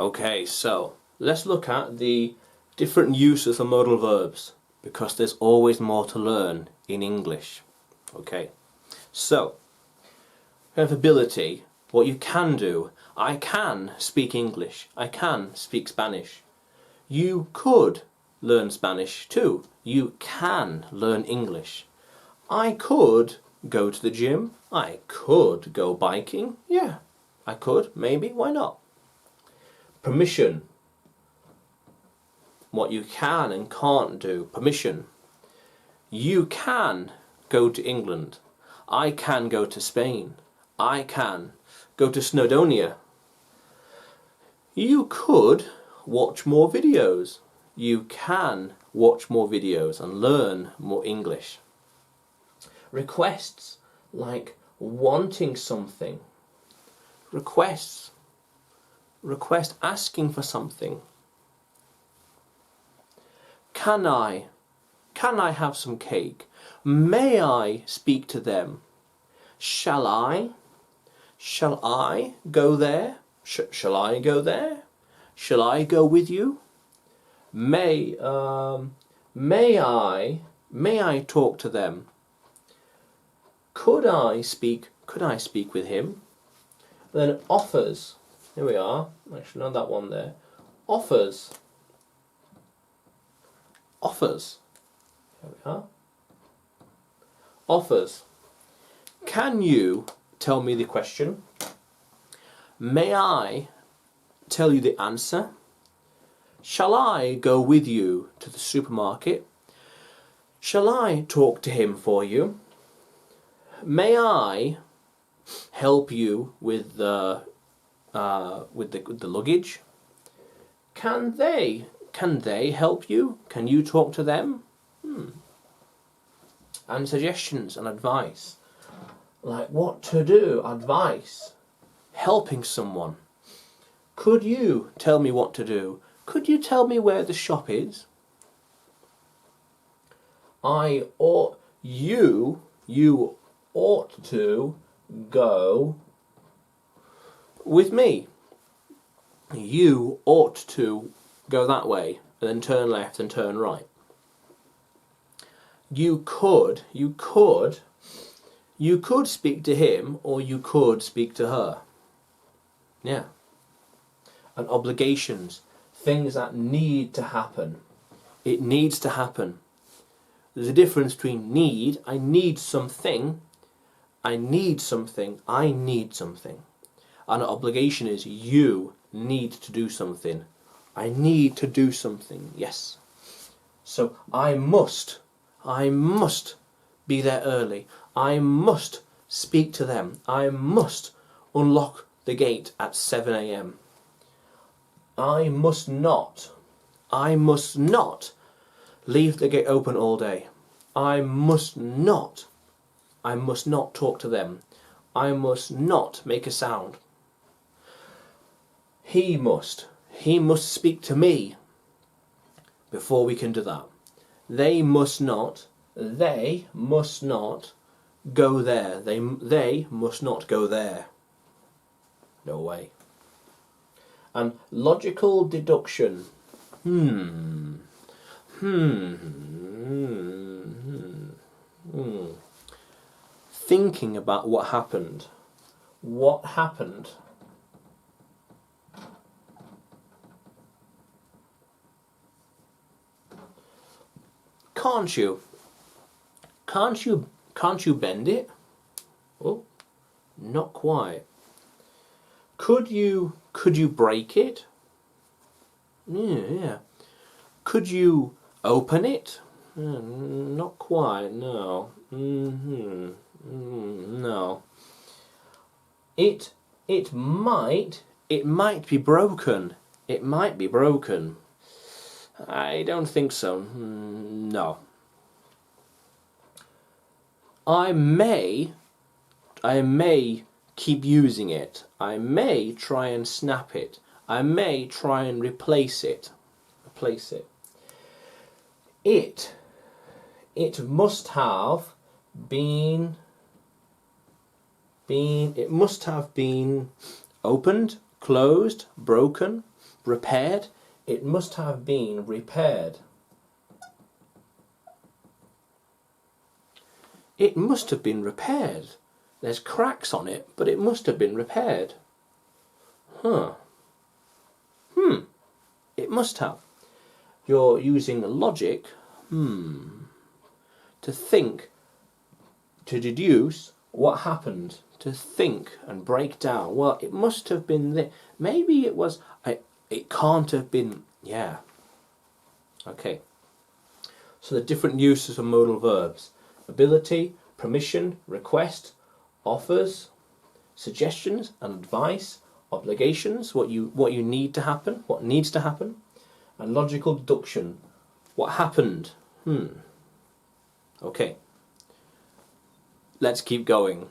Okay, so let's look at the different uses of modal verbs, because there's always more to learn in English. Okay, so we have ability. What you can do: I can speak English, I can speak Spanish. You could learn Spanish too. You can learn English. I could go to the gym. I could go biking. Yeah, I could, maybe, why not? Permission. What you can and can't do. Permission. You can go to England. I can go to Spain. I can go to Snowdonia. You could watch more videos. You can watch more videos and learn more English. Requests, like wanting something. Requests. Request, asking for something. Can I have some cake? May I speak to them? Shall I go there? Shall I go there? Shall I go with you? May I talk to them? Could I speak with him? Then offers. Here we are. Actually, not that one there. Offers. Offers. Here we are. Offers. Can you tell me the question? May I tell you the answer? Shall I go with you to the supermarket? Shall I talk to him for you? May I help you with the luggage? Can they help you? Can you talk to them? And suggestions and advice, like what to do, advice, helping someone. Could you tell me what to do? Could you tell me where the shop is? You ought to go with me. You ought to go that way, and then turn left and turn right. You could speak to him, or you could speak to her. Yeah. And obligations, things that need to happen. It needs to happen. There's a difference between need, I need something, I need something, I need something. And an obligation is you need to do something. I need to do something, yes. So I must be there early. I must speak to them. I must unlock the gate at 7 a.m. I must not leave the gate open all day. I must not talk to them. I must not make a sound. He must speak to me before we can do that. They must not go there. They must not go there. No way. And logical deduction. Thinking about what happened. What happened? Can't you bend it? Oh, not quite. Could you break it? Yeah. Could you open it? Not quite, no. No. It might be broken. It might be broken. I don't think so. No. I may keep using it. I may try and snap it. I may try and replace it. It must have been opened, closed, broken. Repaired. It must have been repaired. It must have been repaired. There's cracks on it, but it must have been repaired. Huh. It must have. You're using logic, to think, to deduce what happened, to think and break down. Well, it must have been there. Maybe it was. It can't have been. Yeah. Okay. So the different uses of modal verbs: ability, permission, request, offers, suggestions and advice, obligations, what you need to happen, what needs to happen, and logical deduction, what happened. Okay. Let's keep going.